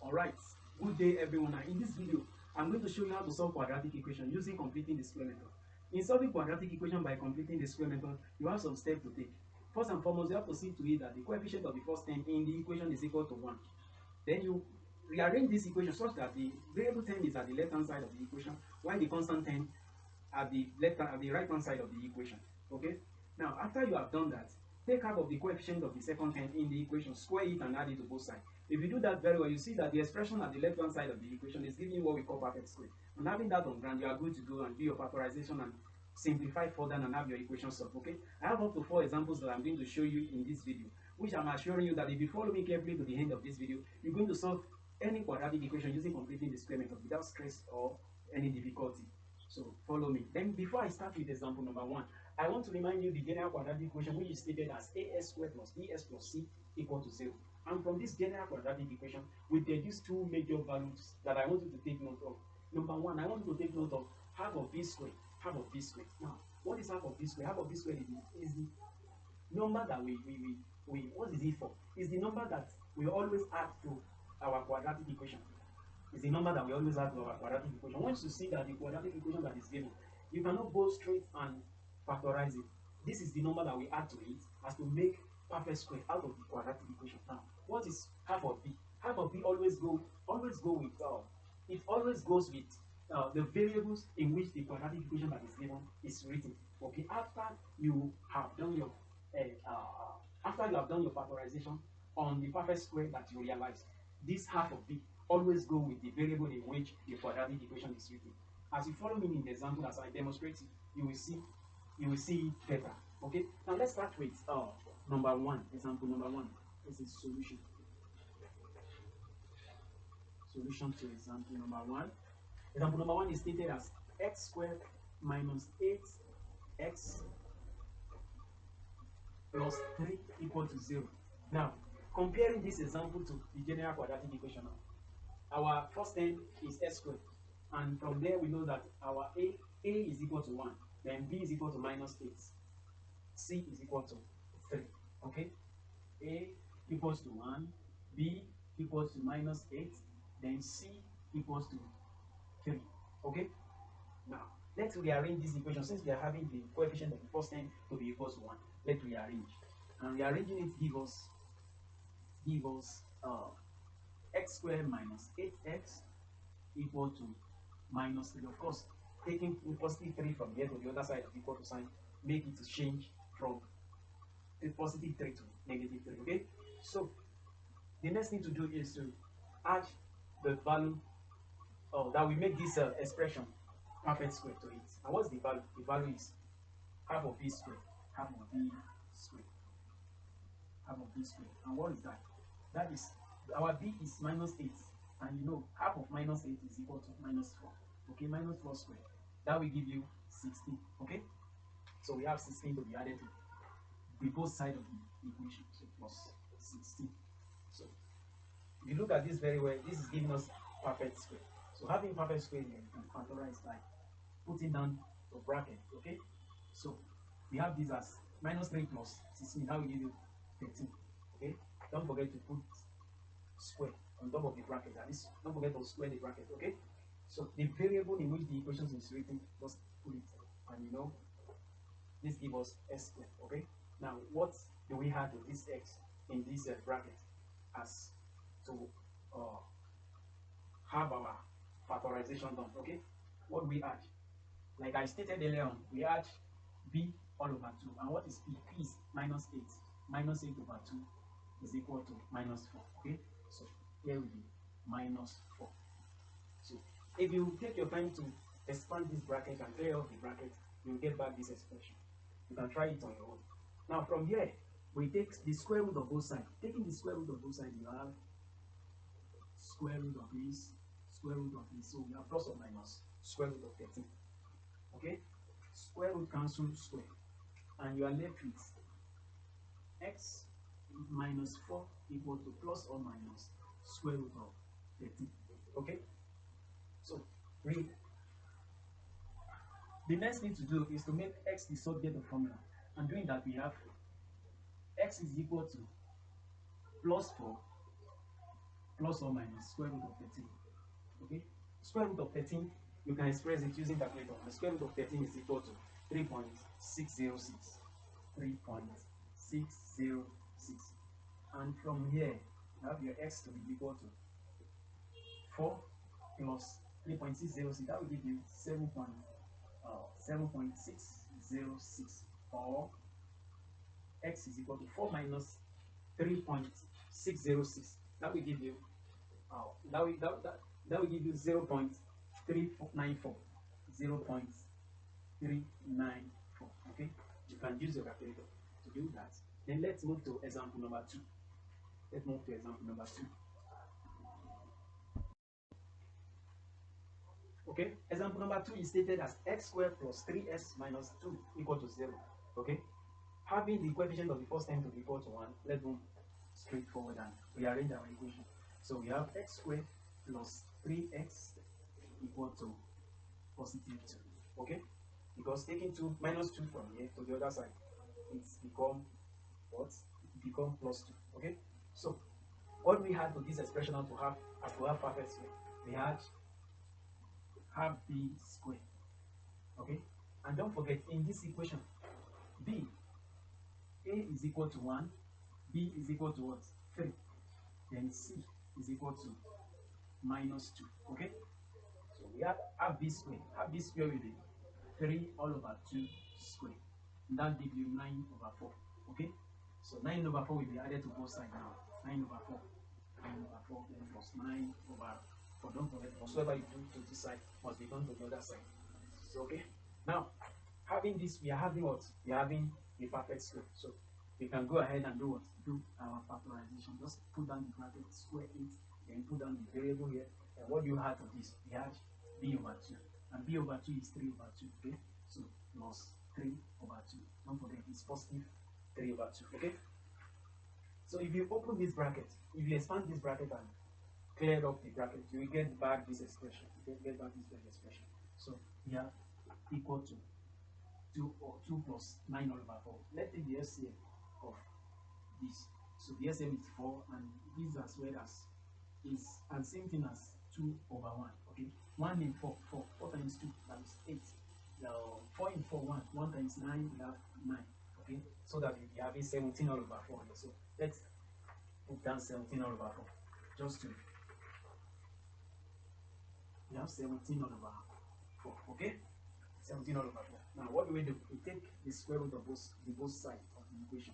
Alright, good day everyone. And in this video, I'm going to show you how to solve quadratic equation using completing the square method. In solving quadratic equation by completing the square method, you have some steps to take. First and foremost, you have to see to it that the coefficient of the first term in the equation is equal to 1. Then you rearrange this equation such that the variable term is at the left hand side of the equation, while the constant term at the right hand side of the equation. Okay? Now, after you have done that, take half of the coefficient of the second term in the equation, square it and add it to both sides. If you do that very well, you see that the expression at the left hand side of the equation is giving you what we call perfect square. And having that on ground, you are good to go and do your factorization and simplify further and have your equation solved. Okay? I have up to 4 examples that I'm going to show you in this video, which I'm assuring you that if you follow me carefully to the end of this video, you're going to solve any quadratic equation using completing the square method without stress or any difficulty. So follow me. Then before I start with example number 1, I want to remind you the general quadratic equation, which is stated as as squared plus bs plus c equal to 0. And from this general quadratic equation, we deduce 2 major values that I want you to take note of. Number 1, I want you to take note of half of b squared, half of b squared. Now, what is half of b squared? Half of b squared is the number that what is it for? Is the number that we always add to our quadratic equation. Is the number that we always add to our quadratic equation. Once you see that the quadratic equation that is given, you cannot go straight and factorize it. This is the number that we add to it as to make perfect square out of the quadratic equation. Now, what is half of b? Half of b always goes with the variables in which the quadratic equation that is given is written. Okay, after you have done your factorization on the perfect square that you realize, this half of b always go with the variable in which the quadratic equation is written. As you follow me in the example as I demonstrate it, you will see it better. Okay, now let's start with number 1. Example number 1. This is solution. Solution to example number 1. Example number 1 is stated as x squared minus 8x plus 3 equal to 0. Now, comparing this example to the general quadratic equation, our first term is x squared, and from there we know that our a is equal to 1, then b is equal to minus 8, c is equal to 3. Okay, a equals to 1, b equals to minus 8, then c equals to 3. Okay, now let's rearrange this equation. Since we are having the coefficient of the first term to be equal to 1, let's rearrange, and rearranging it give us x squared minus 8x equal to minus 3. Of course, taking positive 3 from here to the other side of the equal to sign, make it to change from a positive 3 to negative 3. Okay, so the next thing to do is to add the value that we make this expression perfect square to it. And what's the value? The value is half of b squared, half of b squared, half of b squared. And what is that? That is, our b is minus 8, and you know half of minus 8 is equal to minus 4. Okay, minus 4 squared. That will give you 16. Okay, so we have 16 to be added to the both sides of the equation, so plus 16. So if you look at this very well, this is giving us perfect square. So having perfect square here, you can factorize by putting down the bracket. Okay, so we have this as minus 3 plus 16. That will give you 13. Okay, don't forget to put square on top of the bracket. That is, don't forget to square the bracket. Okay, so the variable in which the equation is written, just put it, and you know this gives us x squared. Okay, now what do we have to this x in this bracket as to have our factorization done? Okay, what do we add? Like I stated earlier on, we add b all over 2. And what is p? P is minus 8. Minus 8 over 2 is equal to minus 4. Okay, so here will be minus 4. So if you take your time to expand this bracket and clear off the bracket, you will get back this expression. You can try it on your own. Now from here, we take the square root of both sides. Taking the square root of both sides, you have square root of this, square root of this. So we have plus or minus square root of 13. Okay, square root cancel square, and you are left with x minus 4 equal to plus or minus square root of 13. Okay, so the next thing to do is to make x the subject of formula, and doing that we have x is equal to plus 4 plus or minus square root of 13. Okay, square root of 13, you can express it using calculator. The square root of 13 is equal to 3.606. 3.606. And from here, you have your x to be equal to 4 plus 3.606. That will give you 7.606, or x is equal to 4 minus 3.606. That will give you that will give you 0.394. 0.394. Okay, you can use your calculator to do that. Then let's move to example number 2. Let's move to example number 2. Okay, example number 2 is stated as x squared plus 3x minus 2 equal to 0. Okay, having the coefficient of the first term to be equal to 1, let's go straightforward and rearrange our equation. So we have x squared plus 3x equal to positive 2. Okay, because taking 2 minus 2 from here to the other side, it's become what? It become plus 2. Okay, so what we had to this expression now to have perfect square, we had half b squared. Okay, and don't forget, in this equation, b, a is equal to 1, b is equal to what? 3, then c is equal to minus 2. Okay, so we have half b squared. Half b squared will be 3 all over 2 squared. And that gives you 9 over 4. Okay, so 9 over 4 will be added to both sides now. 9 over 4. 9 over 4 then plus 9 over 4. Don't forget, whatsoever you do to this side must be done to the other side. So, okay, now having this, we are having what? We are having a perfect square. So we can go ahead and do what? Do our factorization. Just put down the bracket, square it, then put down the variable here. And what do you have to this? We had b over 2. And b over 2 is 3 over 2. Okay, so plus 3 over 2. Don't forget, it's positive 3 over 2. Okay, so if you open this bracket, if you expand this bracket and clear up the bracket, you will get back this expression. You will get back this expression. So we have equal to 2 plus 9 all over 4. Let's take the LCM of this. So the LCM is 4, and this as well as is and same thing as 2 over 1. Okay, 1 in 4, 4. 4 times 2, that is 8. Now 4 in 4, 1. 1 times 9, we have 9. Okay, so that we have 17 all over 4 here. So let's put down 17 all over 4. Just to we have 17 all over 4. Okay, 17 all over 4. Now what do? We take the square root of both sides of the equation.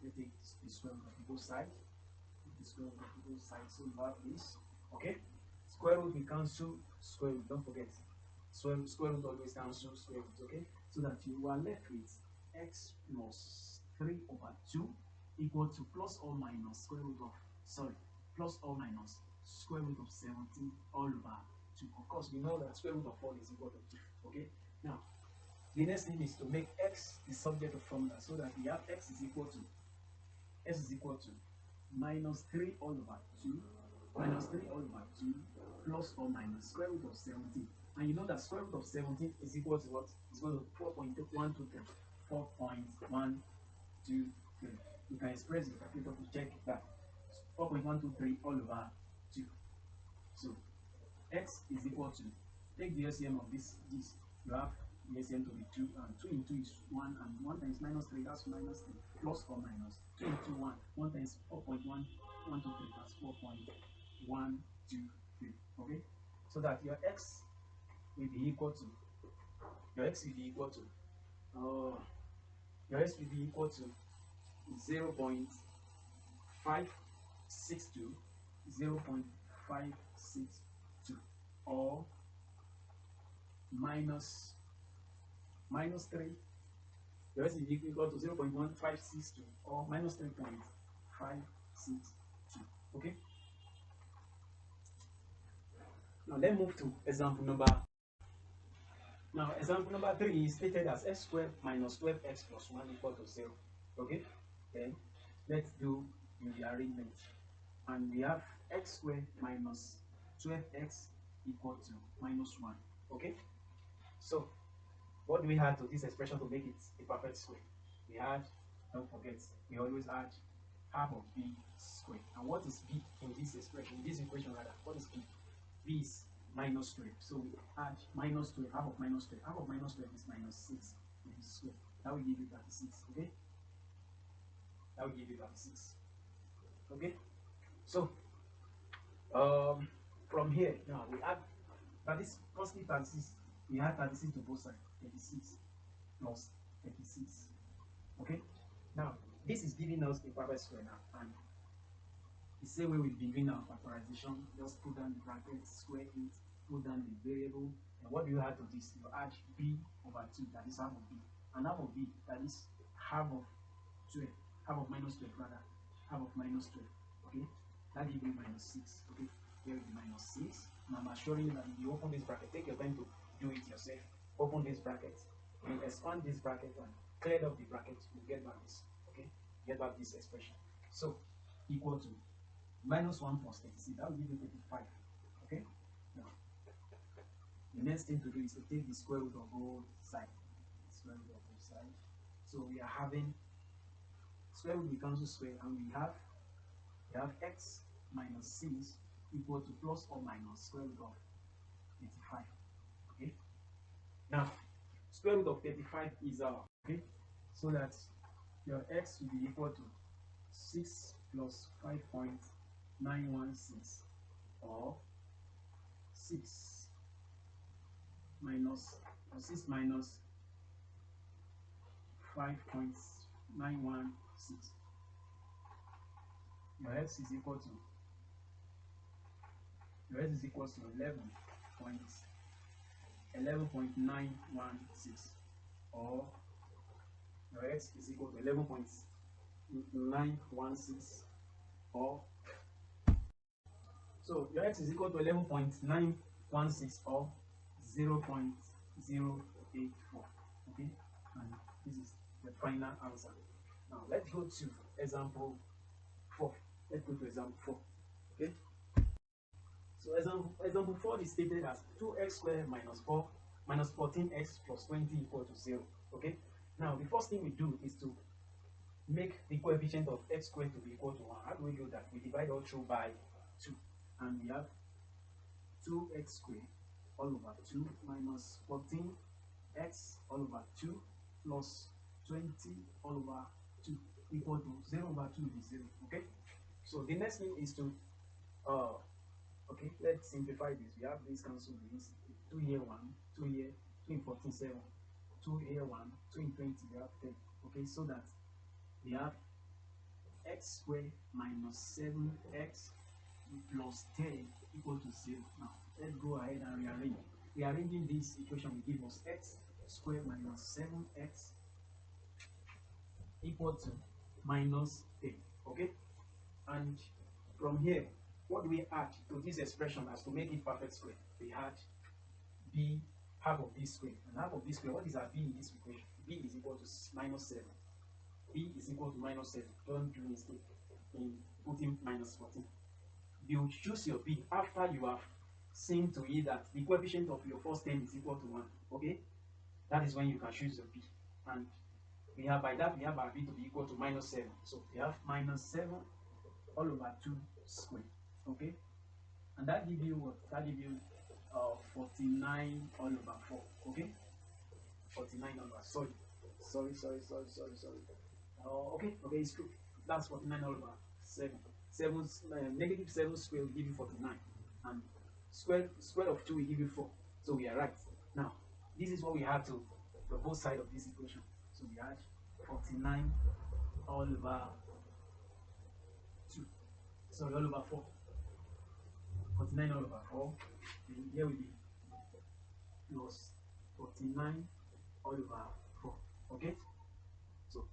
We take the square root of the both sides. The square root of the both sides. So we have this. Okay, square root we cancel square root. Don't forget, square root always cancel square root. Okay, so that you are left with x plus 3 over 2 equal to plus or minus square root of plus or minus square root of 17 all over 2. Of course, we know that square root of 4 is equal to 2. Okay, now the next thing is to make x the subject of formula, so that we have x is equal to minus 3 all over 2 plus or minus square root of 17. And you know that square root of 17 is equal to what? It's equal to 4.123. 4.123. You can express the calculator to check that. 4.123 all over 2. So x is equal to, take the LCM of this. You have the LCM to be 2, and 2 into 2 is 1, and 1 times minus 3, that's minus 3, plus or minus 2 into 1, 1 times 4.1123, that's 4.123. Okay, so that your x will be equal to your x will be equal to 0.562, 0.562, or minus 3. The rest is equal to 0.1562, or minus 3.562. Okay, now let's move to example number. Now example number 3 is stated as x squared minus 12x plus 1 equal to 0. Okay, then let's do the arrangement. And we have x squared minus 12x equal to minus 1. Okay, so what do we add to this expression to make it a perfect square? We add, don't forget, we always add half of b squared. And what is b in this expression, in this equation rather? What is b? B is minus 12. So we add minus 12, half of minus 12. Half of minus 12 is minus 6 which is square. That will give you 36. Okay? That will give you 36. Okay? So from here now we add that is positive 36. We add 36 to both sides. 36 plus 36. Okay? Now this is giving us a perfect square now, and the same way we've been doing our factorization, just put down the bracket, square it, put down the variable, and what do you add to this? You add b over 2, that is half of b, and half of b, that is half of 12, half of minus 12 rather, half of minus 12, okay? That gives you minus 6, okay? Here is minus 6, and I'm assuring you that if you open this bracket, take your time to do it yourself. Open this bracket, you expand this bracket and clear up the bracket, you get back this, okay? Get back this expression. So, equal to minus 1 plus 36, that will give you 35. Okay? Now, the next thing to do is to take the square root of both sides. Square root of both sides. So we are having square root, we cancel square, and we have x minus 6 equal to plus or minus square root of 35. Okay? Now, square root of 35 is our, okay? So that your x will be equal to 6 plus 5.916, or 6 minus 5.916. Your x is equal to 11.916, or your x is equal to 11.916, or so your x is equal to 11.916 or 0.084. Okay, and this is the final answer. Now let's go to example 4. Let's go to example 4. Okay, so example 4 is stated as 2x squared minus 4 minus 14x plus 20 equal to 0. Okay, now the first thing we do is to make the coefficient of x squared to be equal to 1. How do we do that? We divide all through by 2, and we have 2x squared all over 2 minus 14x all over 2 plus 20 all over 2 equal to 0 over 2 is 0. Okay, so the next thing is to okay, let's simplify this. We have this cancel this, 2 here 1, 2 here, 2 in 14 7, 2 here 1, 2 in 20 we have 10. Okay, so that we have x squared minus 7x plus 10 equal to 0. Now, let's go ahead and rearrange. Rearranging this equation will give us x squared minus 7x equal to minus 10. Okay? And from here, what do we add to this expression as to make it perfect square? We add b half of b squared. And half of b squared, what is our b in this equation? B is equal to minus 7. B is equal to minus 7. Don't do mistake in putting minus 14. You choose your b after you have seen to it that the coefficient of your first term is equal to 1. Okay, that is when you can choose your b, and we have, by that we have our b to be equal to minus 7. So we have minus 7 all over 2 squared. Okay, and that gives you what? That gives you 49 all over 4. Okay, 49 all over, sorry. Okay, it's true. That's 49 all over 7. Negative 7 square will give you 49, and square of 2 will give you 4. So we are right. Now, this is what we have to the both side of this equation. So we add 49 all over 2. Sorry, all over 4. 49 all over 4. And here will be plus 49 all over 4. Okay? So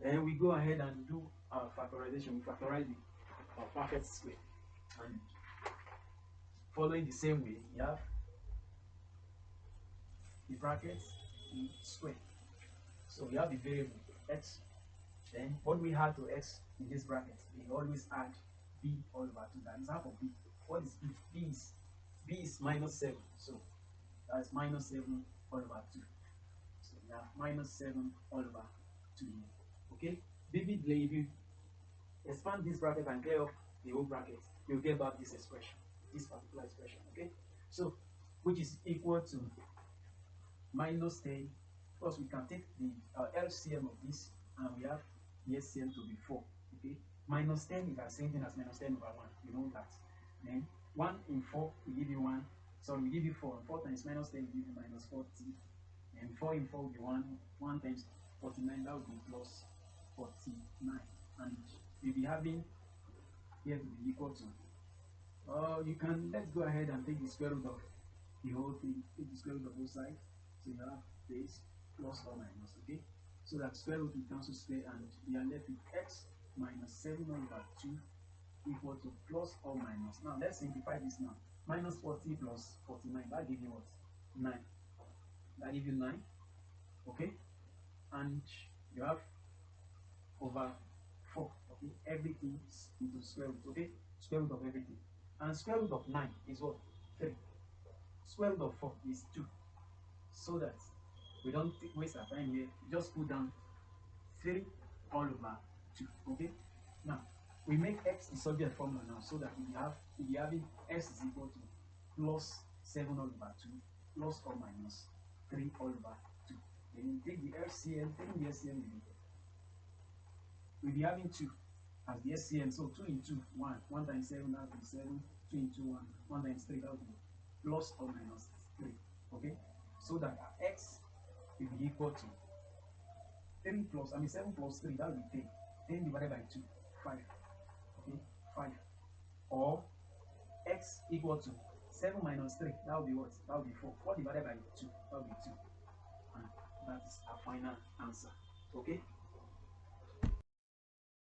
then we go ahead and do our factorization. We factorize our perfect square. And following the same way, you have the brackets in square. So we have the variable x. Then what we add to x in this bracket, we always add b all over 2. That is half of b. What is b? B is minus 7. So that's minus 7 all over 2. So we have minus 7 all over 2 here. Okay? Vividly, expand this bracket and clear up the whole bracket, you'll get back this expression, this particular expression, okay? So, which is equal to minus 10. Of course, we can take the LCM of this, and we have the SCM to be 4, okay? Minus 10 is the same thing as minus 10 over 1, you know that. Then 1 in 4 will give you 1, so we give you 4. 4 times minus 10 will give you minus 40, and 4 in 4 will be 1. 1 times 49, that will be plus 49, and we'll be having here to be equal to, you can, let's go ahead and take the square root of the whole thing, take the square root of both sides, so you have this plus or minus, okay? So that square root will cancel square, and we are left with x minus 7 over 2 equal to plus or minus. Now let's simplify this now. Minus 40 plus 49, that gives you what? 9. That gives you 9, okay? And you have over 4, okay? Everything into square root, okay? Square root of everything. And square root of 9 is what? 3. Square root of 4 is 2. So that we don't waste our time here, just put down 3 all over 2, okay? Now, we make x the subject formula now, so that we be having x is equal to plus 7 all over 2 plus or minus 3 all over 2. Then you take the LCM, taking the LCM, we'll be having 2 as the SCM. So 2 into 1, 1 times 7, that will be 7, 2 into 1, 1 times 3, that will be plus or minus 3, okay? So that our x will be equal to 7 plus 3, that will be 10. 10 divided by 2, 5, okay? 5. Or x equal to 7 minus 3, that will be what? That will be 4. 4 divided by 2, that will be 2. And that is our final answer, okay?